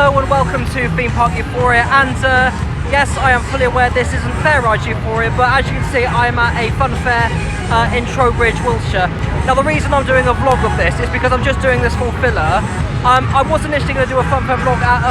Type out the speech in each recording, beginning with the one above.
Hello and welcome to Theme Park Euphoria, and yes, I am fully aware this isn't Fair Ride Euphoria, but as you can see I am at a fun fair in Trowbridge, Wiltshire. Now the reason I'm doing a vlog of this is because I'm just doing this for filler. I was initially going to do a fun fair vlog at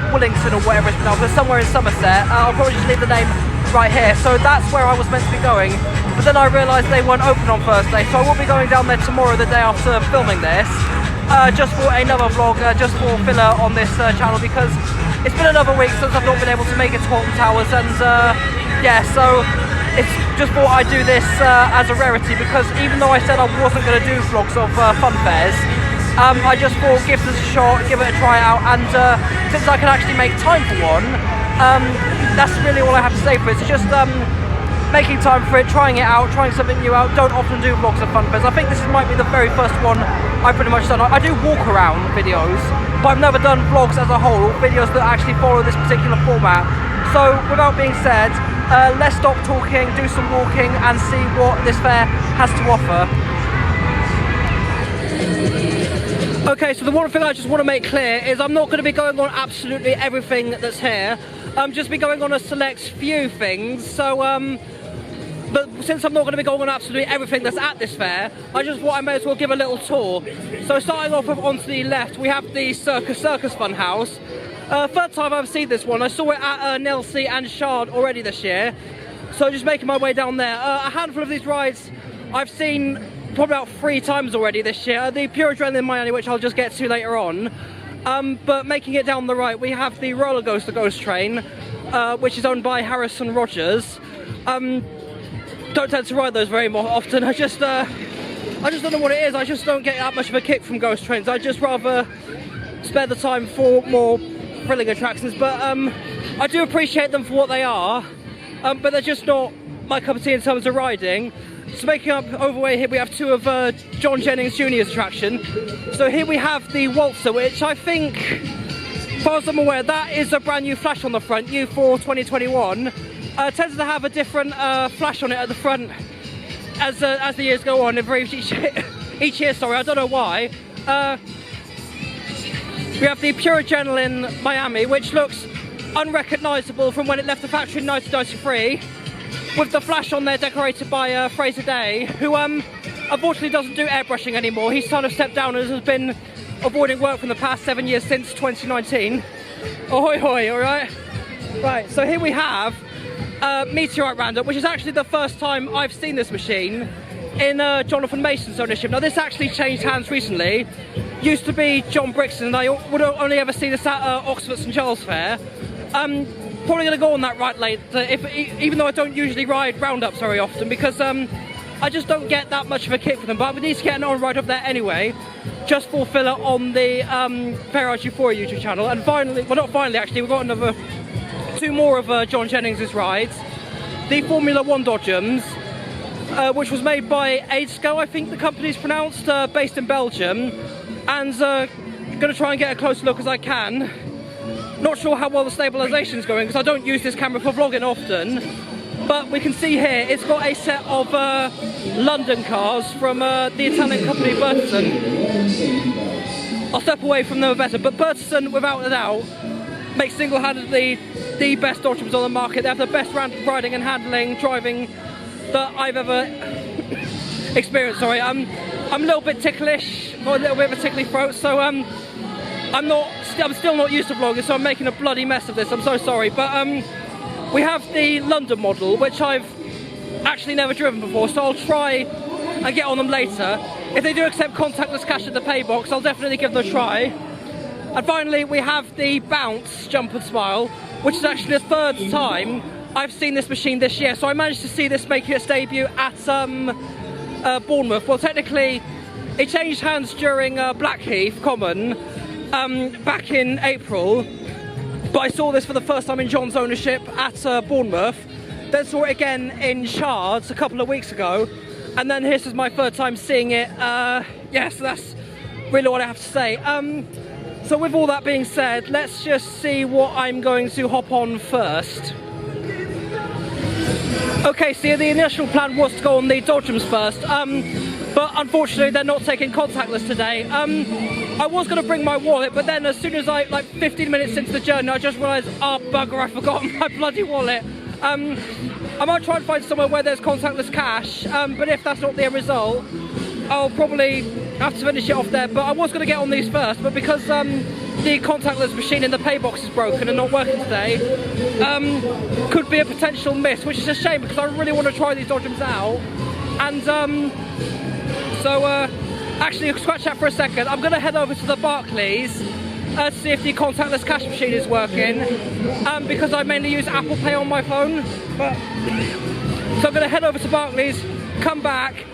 Willington or whatever it's now, but somewhere in Somerset. I'll probably just leave the name right here, so that's where I was meant to be going, but then I realised they weren't open on Thursday, so I will be going down there tomorrow, the day after filming this. Just for another vlog, just for filler on this channel, because it's been another week since I've not been able to make it to Alton Towers, and yeah, so it's just thought I'd do this as a rarity, because even though I said I wasn't going to do vlogs of fun fairs, I just thought give this a shot, give it a try out, and since I can actually make time for one, that's really all I have to say for it. It's just making time for it, trying it out, trying something new out. Don't often do vlogs of fun fairs. I think this might be the very first one I've pretty much done. I do walk around videos, but I've never done vlogs as a whole, videos that actually follow this particular format. So without being said, let's stop talking, do some walking and see what this fair has to offer. Okay, so the one thing I just want to make clear is I'm not going to be going on absolutely everything that's here. I'm just be going on a select few things, so but since I'm not going to be going on absolutely everything that's at this fair, I just thought I may as well give a little tour. So starting off with onto the left, we have the Circus Fun House. Third time I've seen this one. I saw it at Nelsey and Shard already this year, so just making my way down there. A handful of these rides I've seen probably about 3 times already this year. The Pure Adrenaline Miami, which I'll just get to later on. But making it down the right, we have the roller coaster Ghost Train, which is owned by Harrison Rogers. Don't tend to ride those very more often. I just don't know what it is. I just don't get that much of a kick from ghost trains. I'd just rather spare the time for more thrilling attractions. But I do appreciate them for what they are, but they're just not my cup of tea in terms of riding. So making up overway here, we have 2 of John Jennings Jr.'s attraction. So here we have the Waltzer, which I think, as far as I'm aware, that is a brand new flash on the front, new for 2021. Tends to have a different flash on it at the front as the years go on. Each year, sorry, I don't know why. We have the Pure Adrenaline Miami, which looks unrecognisable from when it left the factory in 1993, with the flash on there decorated by Fraser Day, who unfortunately doesn't do airbrushing anymore. He's kind of stepped down and has been avoiding work from the past 7 years since 2019. Ahoy hoy, alright? Right, so here we have Meteorite Roundup, which is actually the first time I've seen this machine in Jonathan Mason's ownership. Now this actually changed hands recently. Used to be John Brixton, and I would only ever see this at Oxford St Giles Fair. Probably going to go on that ride later, even though I don't usually ride roundups very often, because I just don't get that much of a kick for them. But we need to get an on ride up there anyway, just for filler on the Fair Ride Euphoria YouTube channel. And finally, well not finally actually, we've got another 2 more of John Jennings' rides. The Formula 1 Dodgems, which was made by Aidsco, I think the company's pronounced, based in Belgium, and going to try and get a close look as I can. Not sure how well the stabilisation's going, because I don't use this camera for vlogging often, but we can see here it's got a set of London cars from the Italian company Burton. I'll step away from them a better, but Burton, without a doubt, makes single-handedly the best Dodgems on the market. They have the best riding and handling, driving that I've ever experienced. Sorry, I'm a little bit ticklish, got a little bit of a tickly throat, so I'm still not used to vlogging, so I'm making a bloody mess of this. I'm so sorry, but we have the London model, which I've actually never driven before, so I'll try and get on them later. If they do accept contactless cash at the pay box, I'll definitely give them a try. And finally, we have the Bounce Jump and Smile, which is actually the 3rd time I've seen this machine this year. So I managed to see this making its debut at Bournemouth. Well, technically, it changed hands during Blackheath Common back in April, but I saw this for the first time in John's ownership at Bournemouth. Then saw it again in Shards a couple of weeks ago, and then this is my 3rd time seeing it. Yeah, so that's really what I have to say. So with all that being said, let's just see what I'm going to hop on first. Okay, so the initial plan was to go on the Dodgems first. but unfortunately they're not taking contactless today. I was going to bring my wallet, but then as soon as like 15 minutes into the journey, I just realised, oh bugger, I forgot my bloody wallet. I might try and find somewhere where there's contactless cash, but if that's not the end result, I'll probably have to finish it off there. But I was going to get on these first, but because the contactless machine in the pay box is broken and not working today, could be a potential miss, which is a shame because I really want to try these dodgems out. And actually, scratch that for a second. I'm going to head over to the Barclays to see if the contactless cash machine is working, because I mainly use Apple Pay on my phone. So I'm going to head over to Barclays, come back,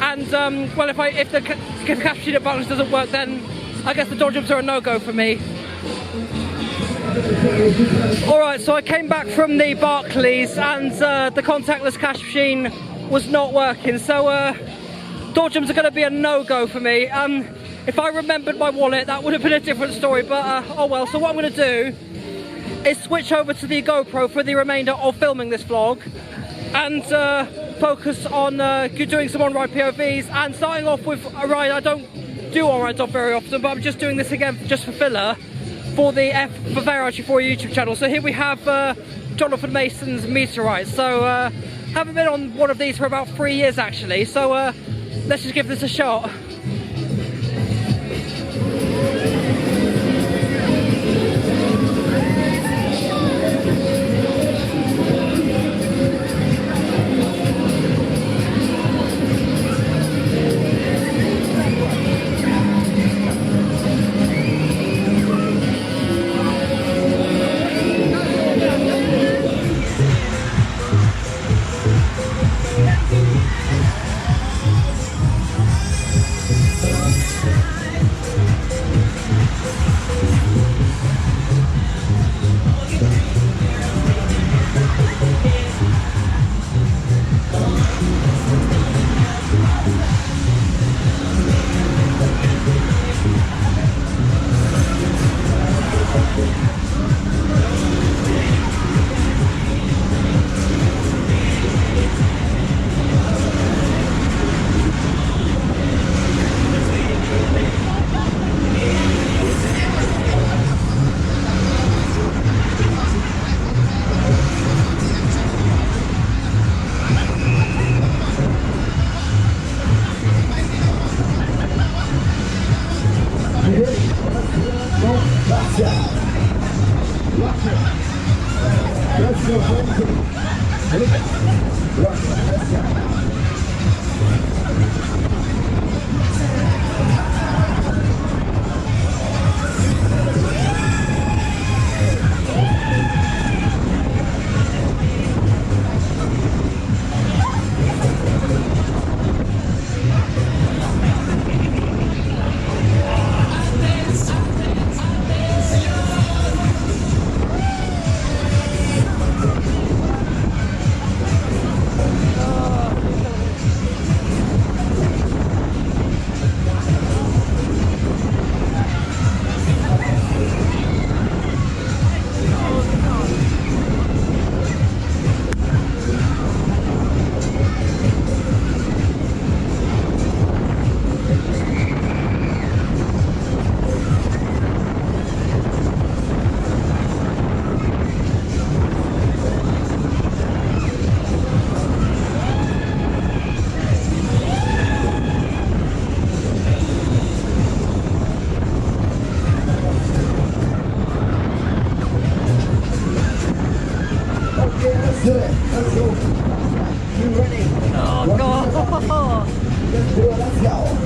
and well, if the cash machine at Barclays doesn't work, then I guess the dodgems are a no-go for me. Alright, so I came back from the Barclays and the contactless cash machine was not working, so dodgems are going to be a no-go for me. If I remembered my wallet, that would have been a different story, but oh well. So what I'm going to do is switch over to the GoPro for the remainder of filming this vlog and focus on doing some on-ride POVs and starting off with a ride. I don't do on-rides off very often, but I'm just doing this again just for filler for the funfairs for your YouTube channel. So here we have Jonathan Mason's Meteorite. So haven't been on one of these for about 3 years actually, so let's just give this a shot.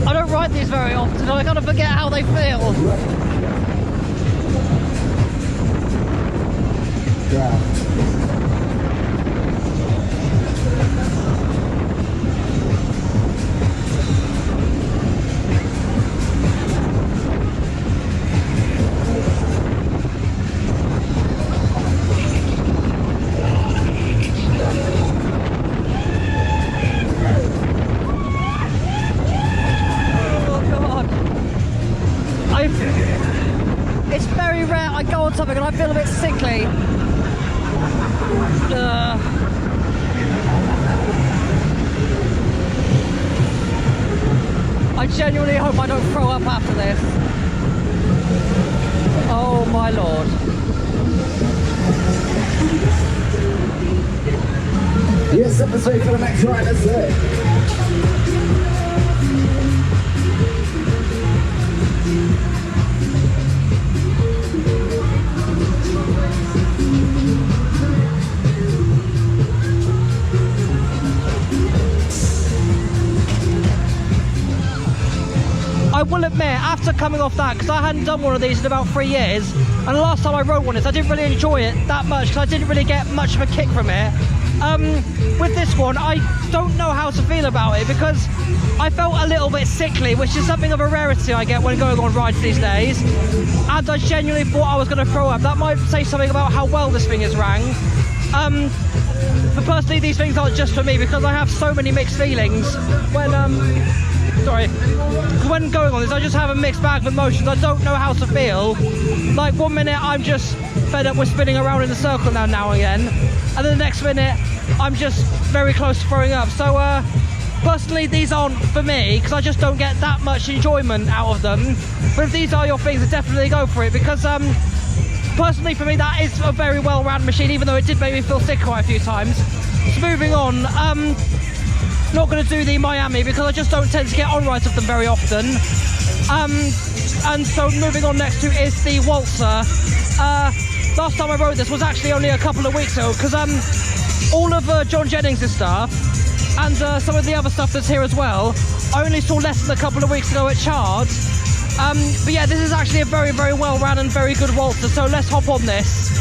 I don't ride these very often, I kind of forget how they feel. It's very rare I go on something and I feel a bit sickly. I genuinely hope I don't throw up after this. Oh my lord. Yes, step aside for the next ride, let's go. I will admit, after coming off that, because I hadn't done one of these in about 3 years, and the last time I rode one of this, I didn't really enjoy it that much because I didn't really get much of a kick from it. With this one, I don't know how to feel about it because I felt a little bit sickly, which is something of a rarity I get when going on rides these days, and I genuinely thought I was going to throw up. That might say something about how well this thing is rang. But personally, these things aren't just for me because I have so many mixed feelings when going on this. I just have a mixed bag of emotions. I don't know how to feel. Like, one minute I'm just fed up with spinning around in a circle now and again, and then the next minute I'm just very close to throwing up. So personally, these aren't for me because I just don't get that much enjoyment out of them. But if these are your things, then definitely go for it, because personally for me that is a very well ran machine, even though it did make me feel sick quite a few times. So moving on, not going to do the Miami because I just don't tend to get on rides of them very often. And so moving on next to is the Waltzer. Last time I rode this was actually only a couple of weeks ago, because all of John Jennings' stuff and some of the other stuff that's here as well, I only saw less than a couple of weeks ago at Chard. But yeah, this is actually a very, very well ran and very good Waltzer, so let's hop on this.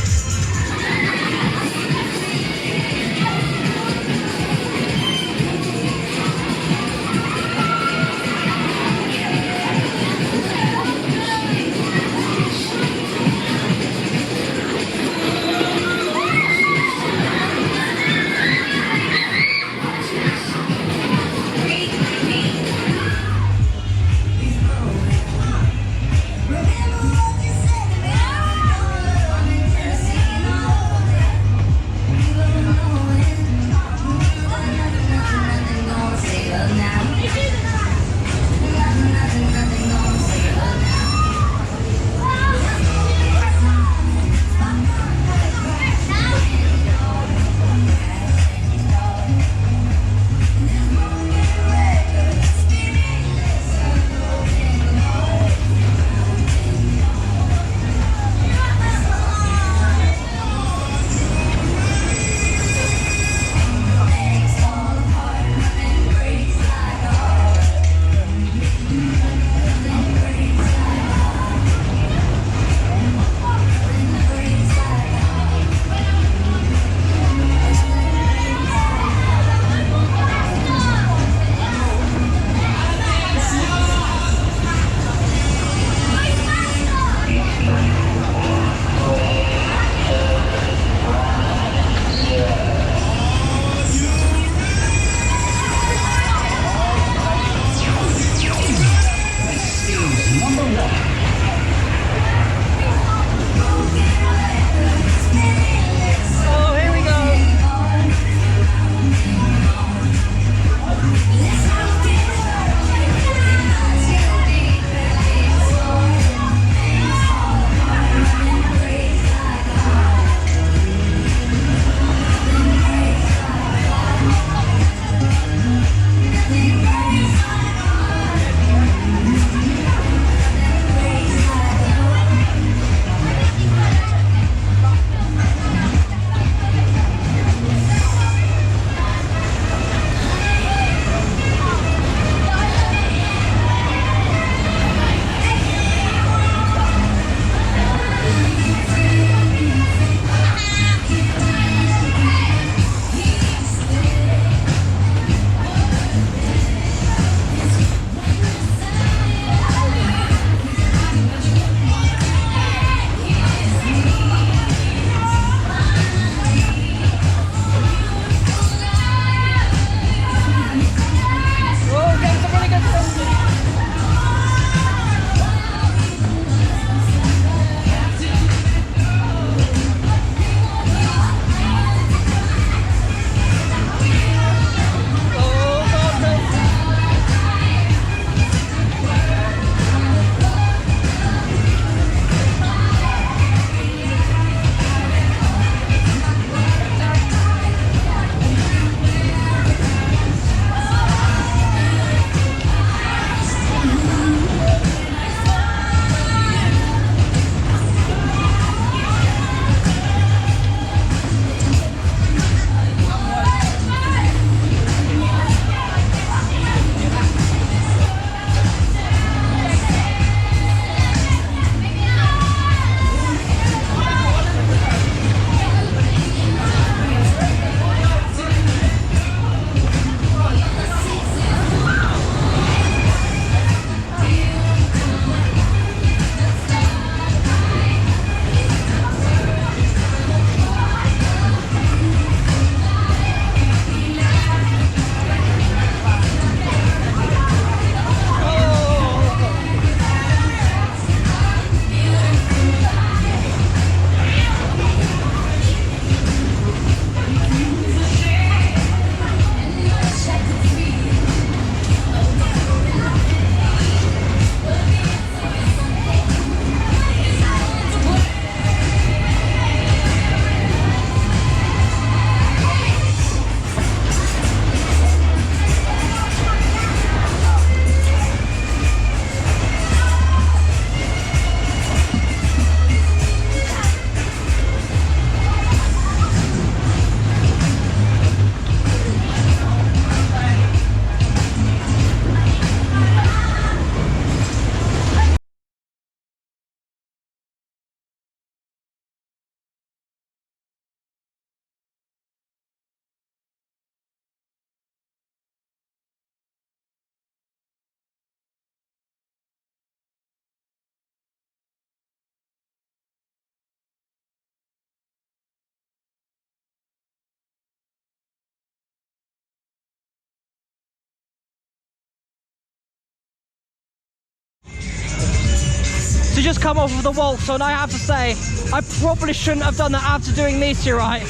to just come off of the waltzer, and I have to say, I probably shouldn't have done that after doing meteorite.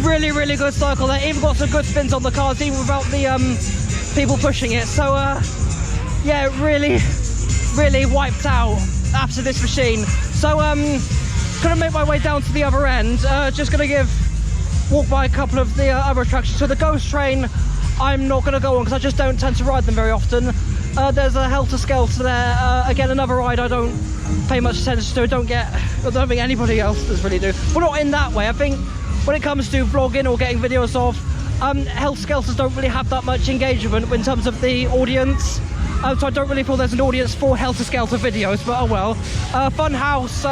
Really, really good cycle there. Even got some good spins on the cars, even without the people pushing it. So yeah, really wiped out after this machine. So gonna make my way down to the other end. Just gonna walk by a couple of the other attractions. So the ghost train, I'm not gonna go on because I just don't tend to ride them very often. There's a helter-skelter there. Again, another ride I don't pay much attention to. I don't think anybody else does really do. Well, not in that way. I think when it comes to vlogging or getting videos of, helter-skelters don't really have that much engagement in terms of the audience. So I don't really feel there's an audience for helter-skelter videos, but oh well. Funhouse,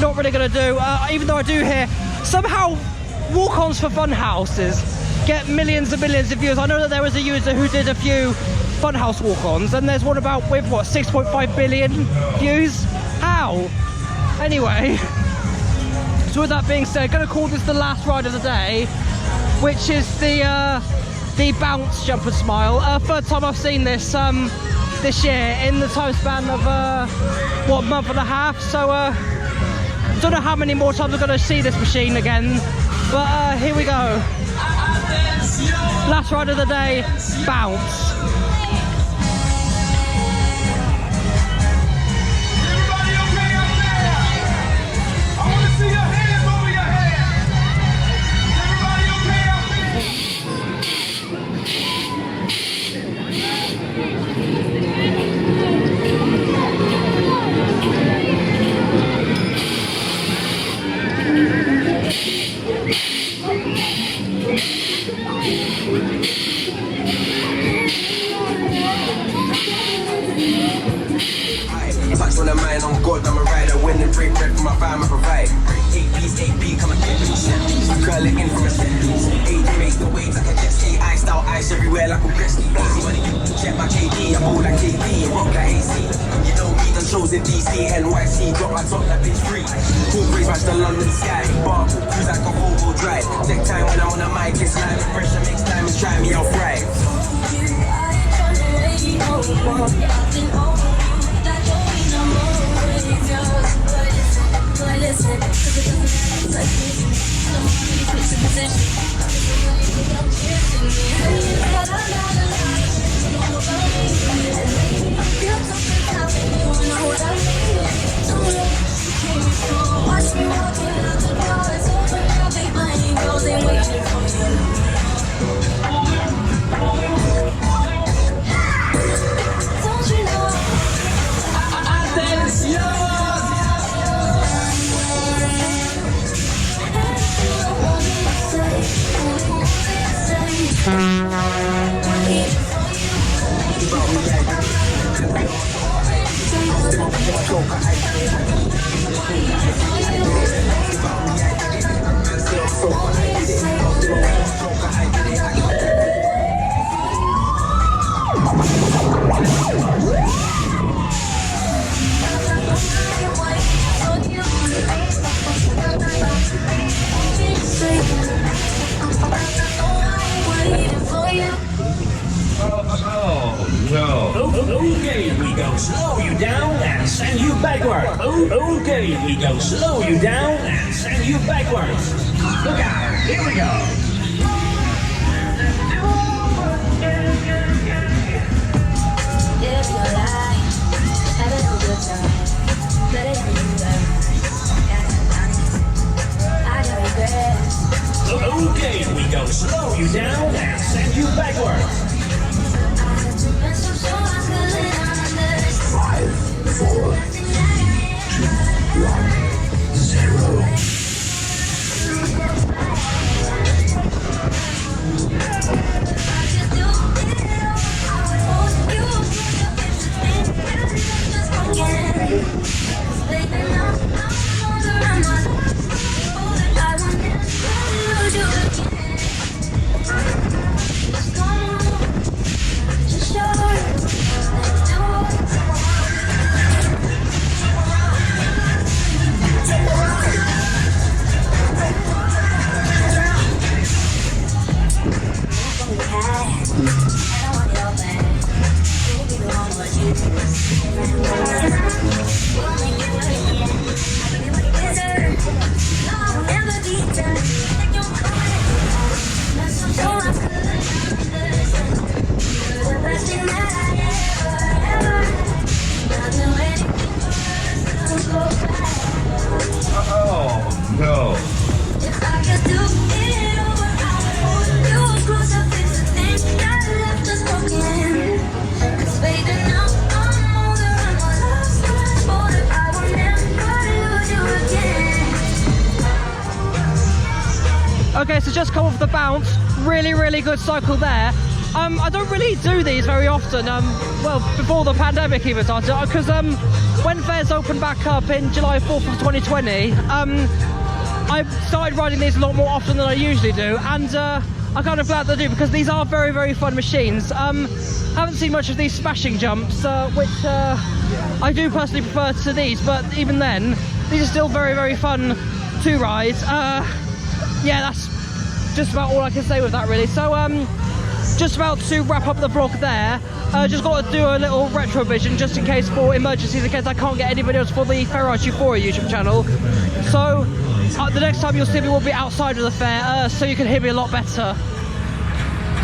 not really gonna do. Even though I do hear somehow walk-ons for funhouses get millions and millions of views. I know that there was a user who did a few funhouse walk-ons, and there's one about with what 6.5 billion views. How? Anyway, so with that being said, gonna call this the last ride of the day, which is the bounce jump and smile. Third time I've seen this this year in the time span of what, month and a half. So don't know how many more times I'm gonna see this machine again, but here we go. Last ride of the day, bounce. On the mind, on God, I'm a rider. When the break bread for my fam, I provide. 8 come and get me set piece. Curl it in from a set piece. 8 make the waves like a jet ski. Iced out ice everywhere like a Gretzky. Easy money, check my KD. I'm all like KD, rock like AC. You know me, done shows in DC, NYC. Drop my top, that bitch free. Cool breeze, match the London sky. Bar, cruise like a four-wheel drive. Take time when I'm on the mic, it's live. Pressure makes time and try me, I'll thrive. Okay, we go slow you down and send you backward. Okay, we go slow you down and send you backwards. Look out, here we go. Okay, we go slow you down and send you backwards. 5, 4, 3, 2, 1, 0. We'll Okay, so just come off the bounce. Really good cycle there. I don't really do these very often, well, before the pandemic even started, because when fairs opened back up in July 4th of 2020, I started riding these a lot more often than I usually do, and I'm kind of glad that I do, because these are very fun machines. Haven't seen much of these smashing jumps, which I do personally prefer to these, but even then, these are still very fun to ride. Yeah, that's just about all I can say with that, really. So, just about to wrap up the vlog there. Just got to do a little retrovision just in case for emergencies, in case I can't get any videos for the Fairrise Euphoria YouTube channel. So the next time you'll see me will be outside of the fair, so you can hear me a lot better.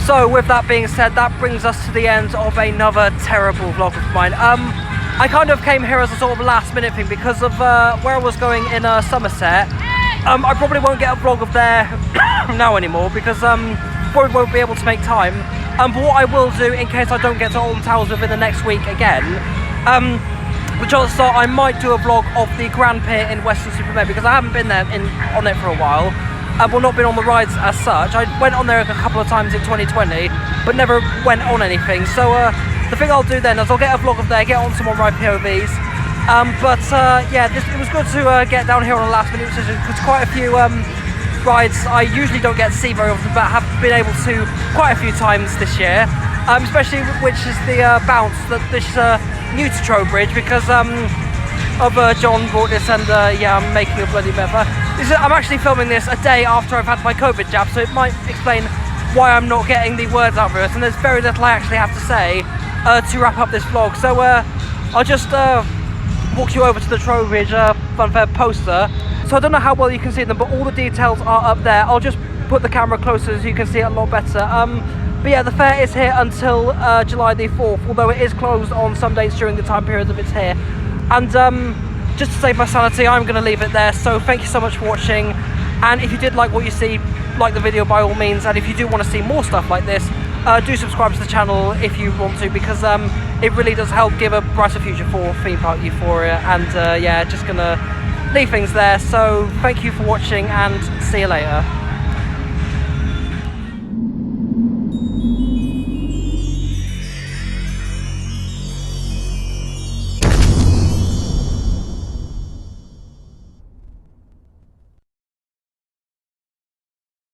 So with that being said, that brings us to the end of another terrible vlog of mine. I kind of came here as a sort of last minute thing because of where I was going in Somerset. I probably won't get a vlog of there now anymore because probably won't be able to make time, but what I will do in case I don't get to Alton Towers within the next week again, the chances are I might do a vlog of the Grand Pier in Weston-super-Mare, because I haven't been there on it for a while, well, not been on the rides as such. I went on there a couple of times in 2020 but never went on anything, so the thing I'll do then is I'll get a vlog of there, get on some of my POVs, but yeah, it was good to get down here on a last minute decision, because quite a few rides I usually don't get to see very often, but have been able to quite a few times this year, especially which is the bounce, this is new to Trowbridge, because John brought this, and yeah, I'm making a bloody mess. I'm actually filming this a day after I've had my COVID jab, so it might explain why I'm not getting the words out for it, and there's very little I actually have to say to wrap up this vlog. So I'll just walk you over to the Trowbridge Fun Fair poster. So I don't know how well you can see them, but all the details are up there. I'll just put the camera closer so you can see it a lot better. But yeah, the fair is here until July the 4th, although it is closed on some dates during the time period that it's here. And just to save my sanity, I'm going to leave it there. So thank you so much for watching. And if you did like what you see, like the video by all means. And if you do want to see more stuff like this, do subscribe to the channel if you want to, because it really does help give a brighter future for theme park Euphoria. And yeah, just going to leave things there. So thank you for watching, and see you later.